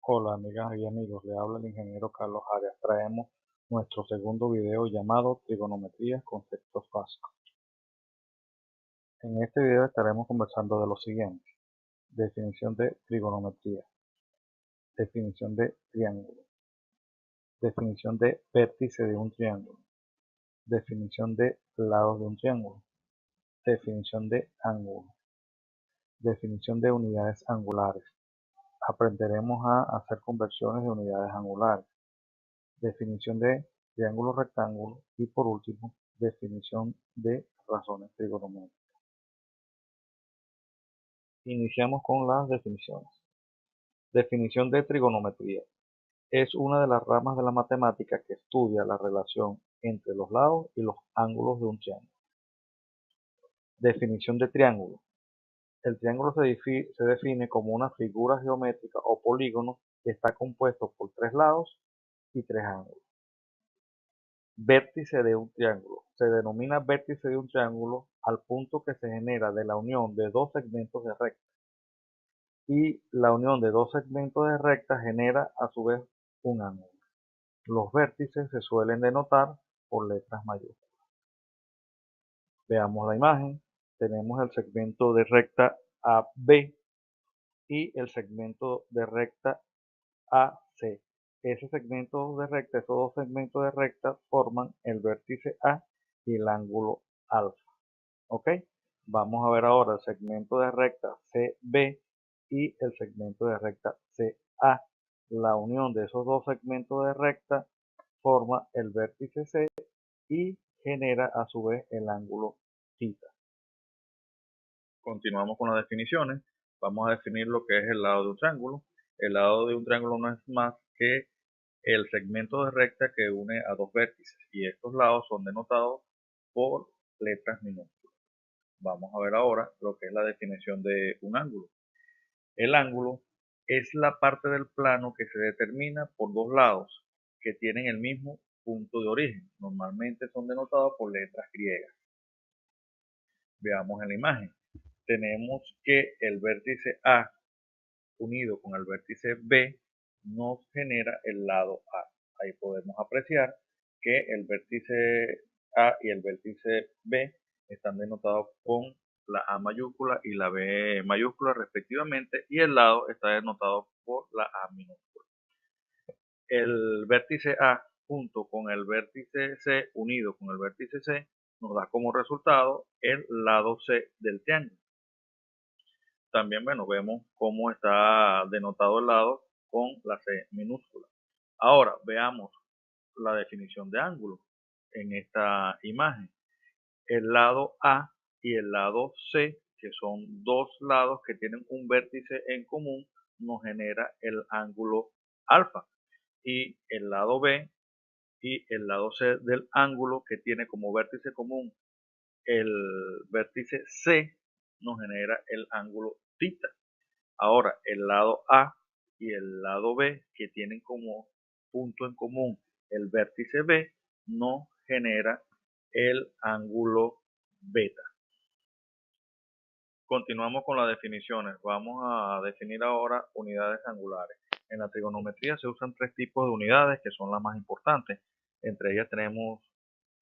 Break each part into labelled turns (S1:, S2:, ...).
S1: Hola amigas y amigos, le habla el ingeniero Carlos Arias. Traemos nuestro segundo video llamado Trigonometría, conceptos básicos. En este video estaremos conversando de lo siguiente: definición de trigonometría, definición de triángulo, definición de vértice de un triángulo, definición de lados de un triángulo, definición de ángulo, definición de unidades angulares. Aprenderemos a hacer conversiones de unidades angulares, definición de triángulo rectángulo y por último, definición de razones trigonométricas. Iniciamos con las definiciones. Definición de trigonometría. Es una de las ramas de la matemática que estudia la relación entre los lados y los ángulos de un triángulo. Definición de triángulo. El triángulo se define como una figura geométrica o polígono que está compuesto por tres lados y tres ángulos. Vértice de un triángulo. Se denomina vértice de un triángulo al punto que se genera de la unión de dos segmentos de recta. Y la unión de dos segmentos de recta genera a su vez un ángulo. Los vértices se suelen denotar por letras mayúsculas. Veamos la imagen. Tenemos el segmento de recta AB y el segmento de recta AC. Esos dos segmentos de recta forman el vértice A y el ángulo alfa. ¿Ok? Vamos a ver ahora el segmento de recta CB y el segmento de recta CA. La unión de esos dos segmentos de recta forma el vértice C y genera a su vez el ángulo θ. Continuamos con las definiciones. Vamos a definir lo que es el lado de un triángulo. El lado de un triángulo no es más que el segmento de recta que une a dos vértices y estos lados son denotados por letras minúsculas. Vamos a ver ahora lo que es la definición de un ángulo. El ángulo es la parte del plano que se determina por dos lados que tienen el mismo punto de origen. Normalmente son denotados por letras griegas. Veamos en la imagen. Tenemos que el vértice A unido con el vértice B nos genera el lado A. Ahí podemos apreciar que el vértice A y el vértice B están denotados con la A mayúscula y la B mayúscula respectivamente, y el lado está denotado por la A minúscula. El vértice A junto con el vértice C unido con el vértice C nos da como resultado el lado C del triángulo. También, bueno, vemos cómo está denotado el lado con la C minúscula. Ahora veamos la definición de ángulo en esta imagen. El lado A y el lado C, que son dos lados que tienen un vértice en común, nos genera el ángulo alfa. Y el lado B y el lado C del ángulo, que tiene como vértice común el vértice C, nos genera el ángulo θ. Ahora, el lado A y el lado B, que tienen como punto en común el vértice B, nos genera el ángulo beta. Continuamos con las definiciones. Vamos a definir ahora unidades angulares. En la trigonometría se usan tres tipos de unidades que son las más importantes. Entre ellas tenemos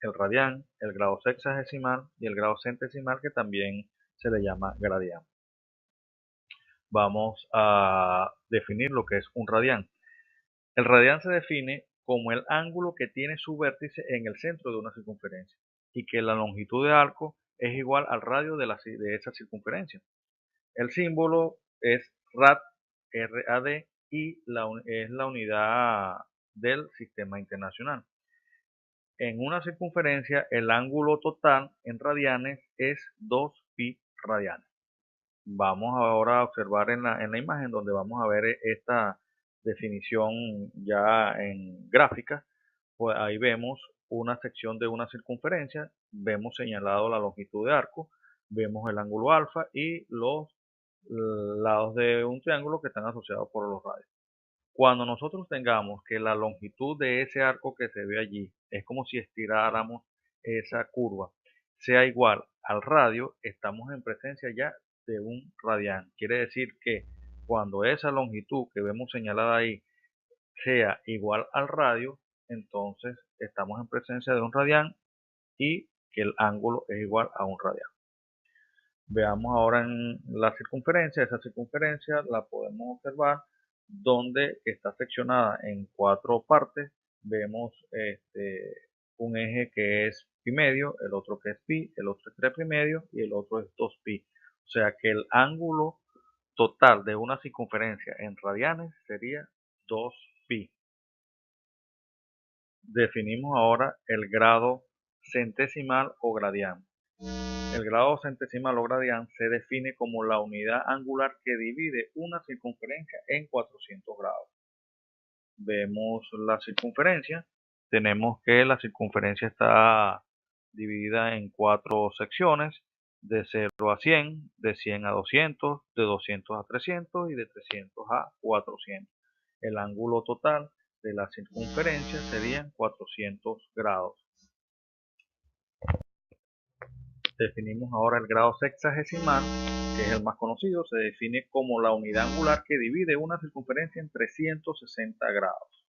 S1: el radián, el grado sexagesimal y el grado centesimal, que también se le llama gradián. Vamos a definir lo que es un radián. El radián se define como el ángulo que tiene su vértice en el centro de una circunferencia y que la longitud de arco es igual al radio de esa circunferencia. El símbolo es rad, RAD, y es la unidad del sistema internacional. En una circunferencia, el ángulo total en radianes es 2 pi radianes. Vamos ahora a observar en la imagen donde vamos a ver esta definición ya en gráfica. Pues ahí vemos una sección de una circunferencia, vemos señalado la longitud de arco, vemos el ángulo alfa y los lados de un triángulo que están asociados por los radios. Cuando nosotros tengamos que la longitud de ese arco que se ve allí es como si estiráramos esa curva, sea igual al radio, estamos en presencia ya de un radián. Quiere decir que Cuando esa longitud que vemos señalada ahí sea igual al radio, entonces estamos en presencia de un radián y que el ángulo es igual a un radián. Veamos ahora en la circunferencia. Esa circunferencia la podemos observar donde está seccionada en 4 partes. Vemos un eje que es pi medio, el otro que es pi, el otro es 3 pi medio y el otro es 2 pi. O sea que el ángulo total de una circunferencia en radianes sería 2 pi. Definimos ahora el grado centesimal o gradián. El grado centesimal o gradián se define como la unidad angular que divide una circunferencia en 400 grados. Vemos la circunferencia. Tenemos que la circunferencia está dividida en 4 secciones, de 0 a 100, de 100 a 200, de 200 a 300 y de 300 a 400. El ángulo total de la circunferencia serían 400 grados. Definimos ahora el grado sexagesimal, que es el más conocido. Se define como la unidad angular que divide una circunferencia en 360 grados.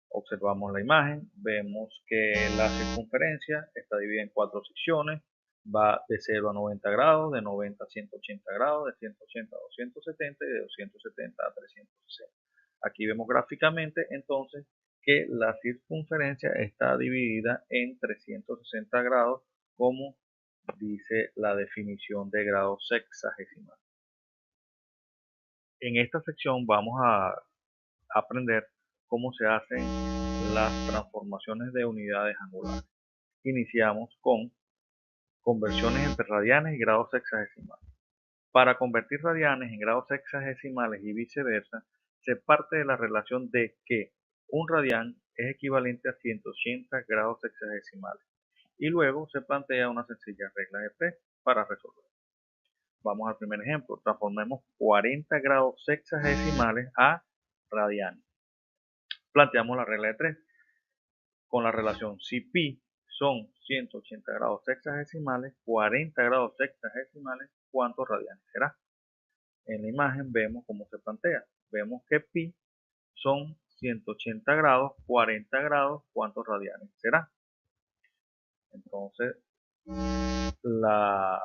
S1: Observamos la imagen, vemos que la circunferencia está dividida en 4 secciones, va de 0 a 90 grados, de 90 a 180 grados, de 180 a 270 y de 270 a 360. Aquí vemos gráficamente entonces que la circunferencia está dividida en 360 grados, como dice la definición de grado sexagesimal. En esta sección vamos a aprender cómo se hacen las transformaciones de unidades angulares. Iniciamos con conversiones entre radianes y grados sexagesimales. Para convertir radianes en grados sexagesimales y viceversa, se parte de la relación de que un radián es equivalente a 180 grados sexagesimales y luego se plantea una sencilla regla de 3 para resolver. Vamos al primer ejemplo. Transformemos 40 grados sexagesimales a radianes. Planteamos la regla de 3 con la relación si pi son 180 grados sexagesimales, 40 grados sexagesimales, ¿cuántos radianes será? En la imagen vemos cómo se plantea. Vemos que pi son 180 grados, 40 grados, ¿cuántos radianes será? Entonces, la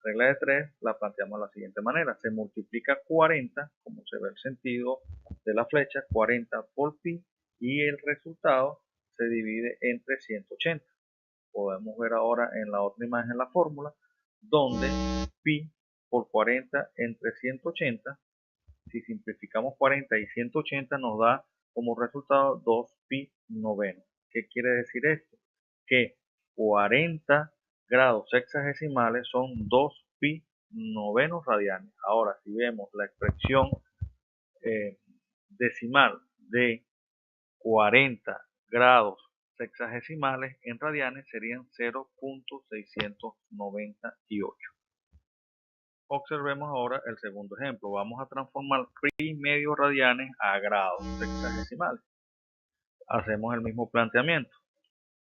S1: regla de 3 la planteamos de la siguiente manera. Se multiplica 40, como se ve el sentido de la flecha, 40 por pi, y el resultado se divide entre 180. Podemos ver ahora en la otra imagen la fórmula, donde pi por 40 entre 180, si simplificamos 40 y 180 nos da como resultado 2 pi noveno. ¿Qué quiere decir esto? Que 40 grados sexagesimales son 2 pi novenos radianes. Ahora, si vemos la expresión decimal de 40 grados sexagesimales en radianes serían 0.698. Observemos ahora el segundo ejemplo. Vamos a transformar pi medio radianes a grados sexagesimales. Hacemos el mismo planteamiento.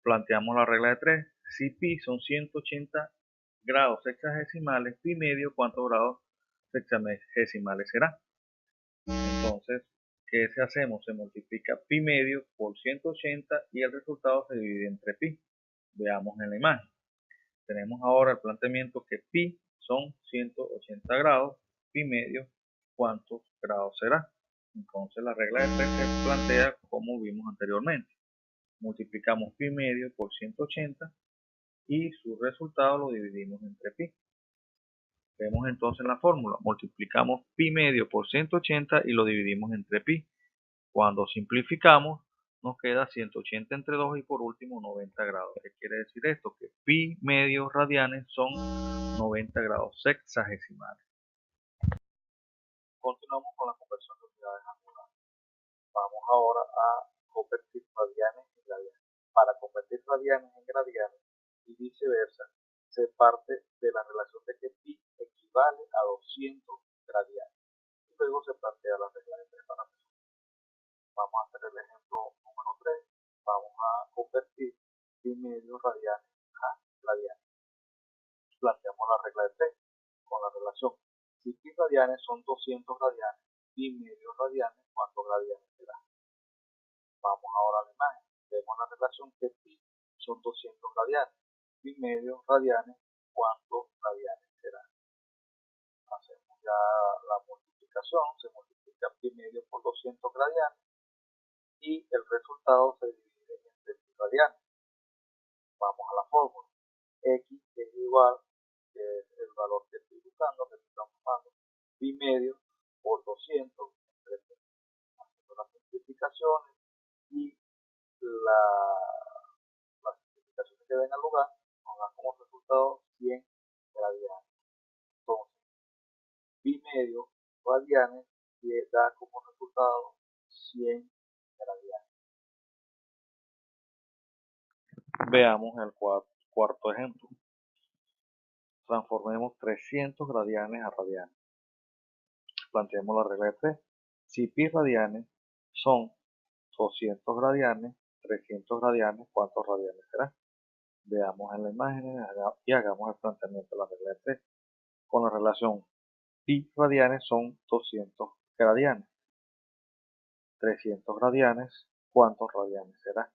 S1: Planteamos la regla de 3. Si pi son 180 grados sexagesimales, pi medio, ¿cuántos grados sexagesimales será? Entonces, ¿qué se hacemos? Se multiplica pi medio por 180 y el resultado se divide entre pi. Veamos en la imagen. Tenemos ahora el planteamiento que pi son 180 grados, pi medio, ¿cuántos grados será? Entonces la regla de 3 se plantea como vimos anteriormente. Multiplicamos pi medio por 180 y su resultado lo dividimos entre pi. Vemos entonces la fórmula. Multiplicamos pi medio por 180 y lo dividimos entre pi. Cuando simplificamos, nos queda 180 entre 2 y por último 90 grados. ¿Qué quiere decir esto? Que pi medio radianes son 90 grados sexagesimales. Continuamos con la conversión de unidades angulares. Vamos ahora a convertir radianes en gradianes. Para convertir radianes en gradianes y viceversa, se parte de la relación de que pi equivale a 200 gradianes. Y luego se plantea la regla de 3 para resolver. Vamos a hacer el ejemplo número 3. Vamos a convertir pi medio radianes a radianes. Planteamos la regla de 3 con la relación. Si pi radianes son 200 radianes,
S2: pi medios radianes, ¿cuántos radianes será? Vamos ahora a la imagen. Vemos la relación que pi son 200 radianes. Pi medios radianes, ¿cuántos radianes será? Hacemos ya la multiplicación, se multiplica pi medio por 200 radianes y el resultado se divide entre pi radianes. Vamos a la fórmula. X es igual, que es el valor que estoy buscando, que estamos usando, pi medio por 200 entre pi. Haciendo las multiplicaciones y las multiplicaciones que den al lugar nos dan como resultado 100 radianes. Entonces, pi medio radianes da como resultado 100 radianes.
S1: Veamos el cuarto ejemplo. Transformemos 300 radianes a radianes. Planteemos la regla de 3. Si pi radianes son 200 radianes, 300 radianes, ¿cuántos radianes será? Veamos en la imagen y hagamos el planteamiento de la regla de 3. Con la relación pi radianes son 200 radianes. 300 radianes, ¿cuántos radianes será?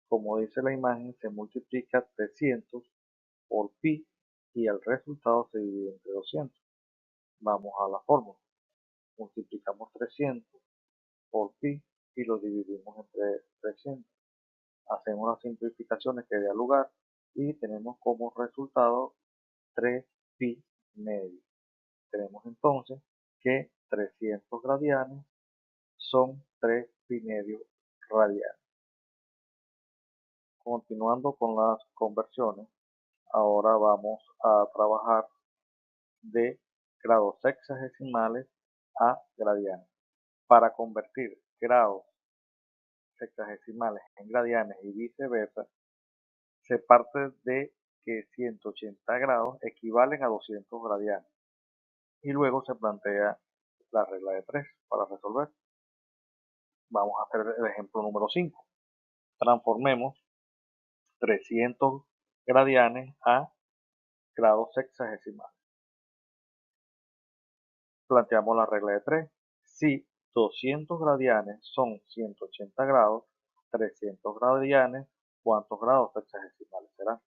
S1: Como dice la imagen, se multiplica 300 por pi y el resultado se divide entre 200. Vamos a la fórmula. Multiplicamos 300 por pi y lo dividimos entre 300. Hacemos las simplificaciones que dé lugar y tenemos como resultado 3 pi medio. Tenemos entonces que 300 radianes son 3 pi medio radianes. Continuando con las conversiones, ahora vamos a trabajar de grados sexagesimales a gradianes. Para convertir grados sexagesimales en gradianes y viceversa, se parte de que 180 grados equivalen a 200 gradianes y luego se plantea la regla de 3 para resolver. Vamos a hacer el ejemplo número 5. Transformemos 300 gradianes a grados sexagesimales. Planteamos la regla de 3. Si 200 gradianes son 180 grados, 300 gradianes, ¿cuántos grados sexagesimales serán?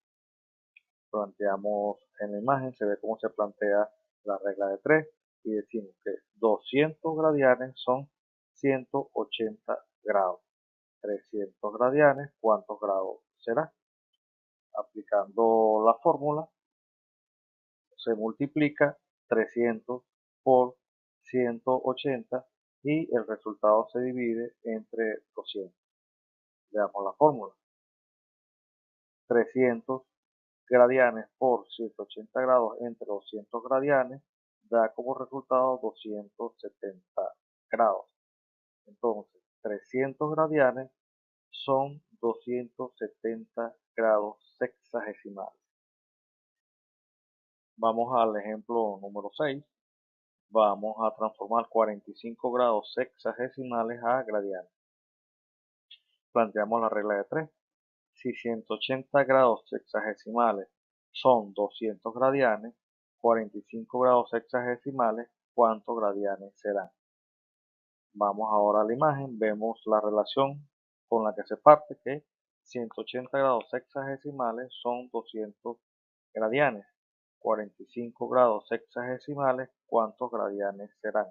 S1: Planteamos en la imagen, se ve cómo se plantea la regla de 3 y decimos que 200 gradianes son 180 grados. 300 gradianes, ¿cuántos grados será? Aplicando la fórmula, se multiplica 300 por 180 y el resultado se divide entre 200. Veamos la fórmula. 300 gradianes por 180 grados entre 200 gradianes da como resultado 270 grados. Entonces, 300 gradianes son 270 grados sexagesimales. Vamos al ejemplo número 6. Vamos a transformar 45 grados sexagesimales a gradianes. Planteamos la regla de 3. Si 180 grados sexagesimales son 200 gradianes, 45 grados sexagesimales, ¿cuántos gradianes serán? Vamos ahora a la imagen, vemos la relación con la que se parte, que 180 grados sexagesimales son 200 gradianes. 45 grados sexagesimales, ¿cuántos gradianes serán?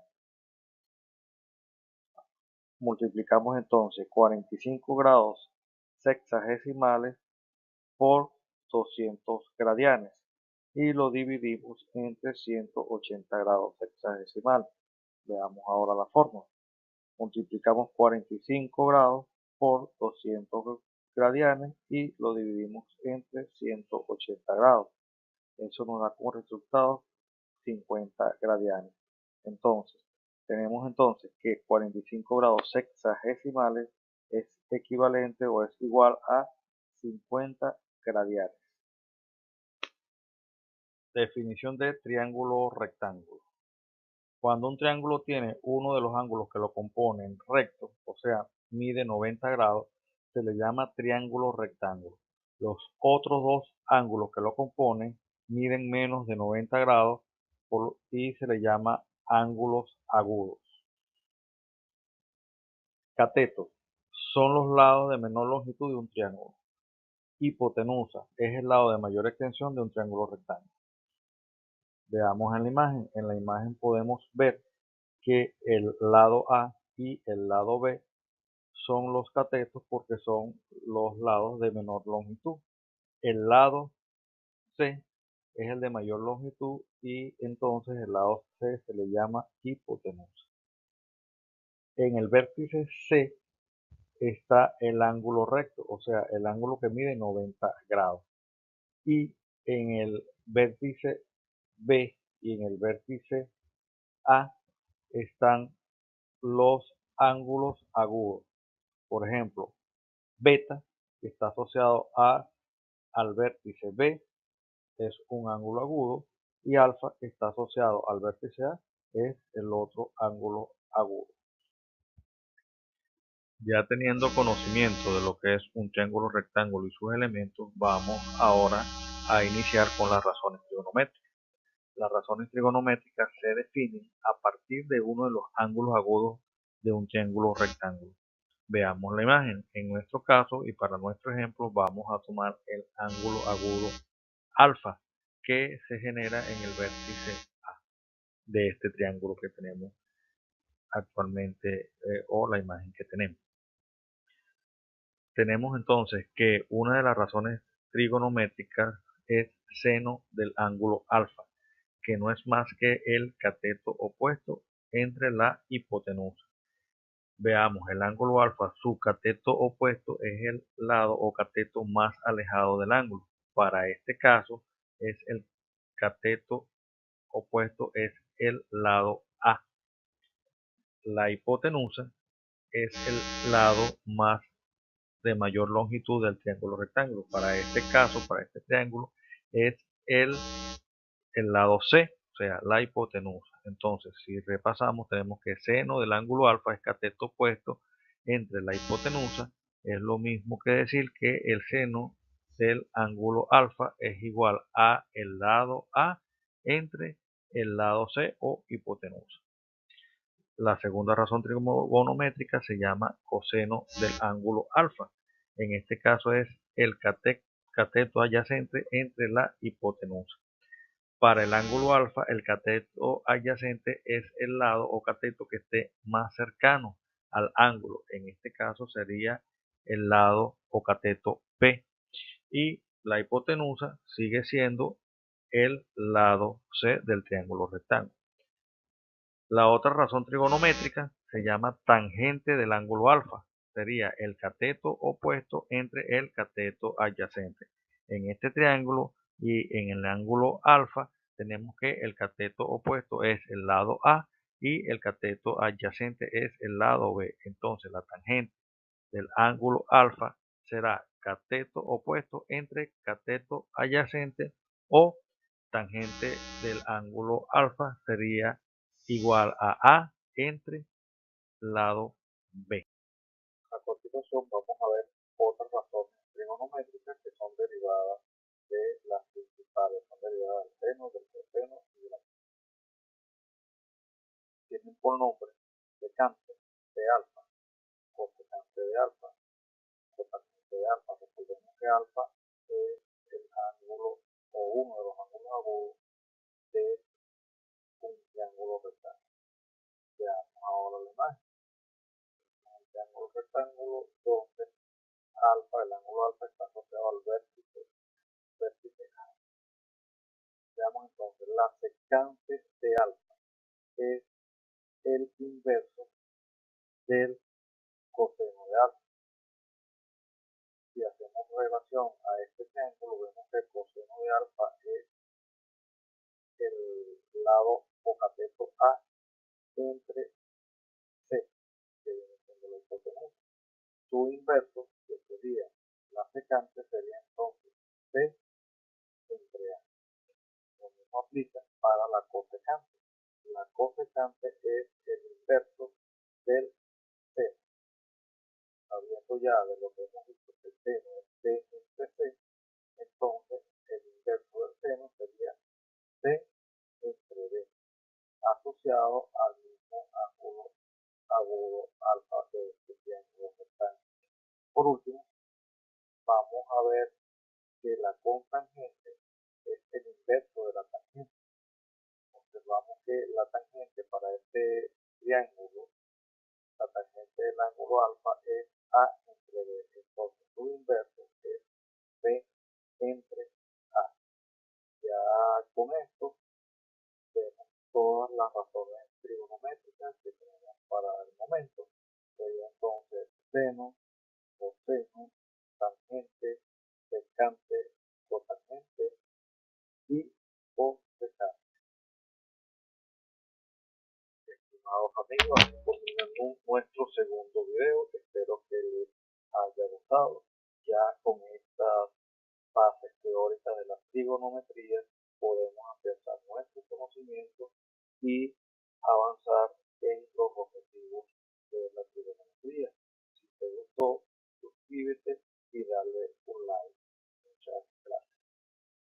S1: Multiplicamos entonces 45 grados sexagesimales por 200 gradianes y lo dividimos entre 180 grados sexagesimales. Veamos ahora la fórmula. Multiplicamos 45 grados por 200 gradianes y lo dividimos entre 180 grados. Eso nos da como resultado 50 gradianes. Entonces, tenemos entonces que 45 grados sexagesimales es equivalente o es igual a 50 gradianes. Definición de triángulo rectángulo. Cuando un triángulo tiene uno de los ángulos que lo componen recto, o sea, mide 90 grados, se le llama triángulo rectángulo. Los otros dos ángulos que lo componen miden menos de 90 grados, y se le llama ángulos agudos. Catetos son los lados de menor longitud de un triángulo. Hipotenusa es el lado de mayor extensión de un triángulo rectángulo. Veamos en la imagen. En la imagen podemos ver que el lado A y el lado B son los catetos porque son los lados de menor longitud. El lado C es el de mayor longitud y entonces el lado C se le llama hipotenusa. En el vértice C está el ángulo recto, o sea, el ángulo que mide 90 grados. Y en el vértice B y en el vértice A están los ángulos agudos. Por ejemplo, beta está asociado al vértice B, es un ángulo agudo, y alfa está asociado al vértice A, es el otro ángulo agudo. Ya teniendo conocimiento de lo que es un triángulo rectángulo y sus elementos, vamos ahora a iniciar con las razones trigonométricas. Las razones trigonométricas se definen a partir de uno de los ángulos agudos de un triángulo rectángulo. Veamos la imagen. En nuestro caso y para nuestro ejemplo vamos a tomar el ángulo agudo alfa que se genera en el vértice A de este triángulo que tenemos actualmente o la imagen que tenemos. Tenemos entonces que una de las razones trigonométricas es seno del ángulo alfa, que no es más que el cateto opuesto entre la hipotenusa. Veamos, el ángulo alfa, su cateto opuesto es el lado o cateto más alejado del ángulo. Para este caso, es el cateto opuesto es el lado A. La hipotenusa es el lado más de mayor longitud del triángulo rectángulo. Para este caso, para este triángulo, es el lado C, o sea, la hipotenusa. Entonces, si repasamos, tenemos que seno del ángulo alfa es cateto opuesto entre la hipotenusa. Es lo mismo que decir que el seno del ángulo alfa es igual a el lado A entre el lado C o hipotenusa. La segunda razón trigonométrica se llama coseno del ángulo alfa. En este caso es el cateto adyacente entre la hipotenusa. Para el ángulo alfa, el cateto adyacente es el lado o cateto que esté más cercano al ángulo. En este caso sería el lado o cateto P. Y la hipotenusa sigue siendo el lado C del triángulo rectángulo. La otra razón trigonométrica se llama tangente del ángulo alfa. Sería el cateto opuesto entre el cateto adyacente. En este triángulo y en el ángulo alfa tenemos que el cateto opuesto es el lado A y el cateto adyacente es el lado B. Entonces la tangente del ángulo alfa será cateto opuesto entre cateto adyacente o tangente del ángulo alfa sería igual a A entre lado B.
S2: A continuación vamos a ver otras razones trigonométricas que son derivadas de las principales, son derivadas del seno, del coseno y de la tienen por nombre secante de alfa, cosecante de alfa, cotangente de alfa. Recordemos que alfa es el ángulo o uno de los ángulos agudos de un triángulo rectángulo. Veamos ahora la imagen. Un triángulo rectángulo donde alfa, el ángulo alfa está asociado al vértice A. Veamos entonces, la secante de alfa es el inverso del coseno de alfa. Si hacemos relación a este triángulo, vemos que el coseno de alfa es el lado o cateto A entre C, que viene siendo la hipotenusa. Su inverso, que sería la secante, sería entonces C entre A. Lo mismo aplica para la cosecante. La cosecante es el inverso del seno. Sabiendo ya de lo que hemos visto que el seno es C entre C, entonces el inverso del seno sería C entre B. asociado al mismo ángulo agudo alfa de este triángulo rectángulo. Por último, vamos a ver que la cotangente es el inverso de la tangente. Observamos que la tangente para este triángulo, la tangente del ángulo alfa es A entre B. Entonces su inverso es B entre A. Ya con esto vemos todas las razones trigonométricas que tenemos para el momento. Sería entonces seno, coseno, tangente, secante, cotangente y cosecante. Estimados amigos, así terminamos nuestro segundo video. Espero que les haya gustado. Ya con estas bases teóricas de la trigonometría podemos afianzar nuestros conocimientos y avanzar en los objetivos de la trigonometría. Si te gustó, suscríbete y dale un like. Muchas gracias.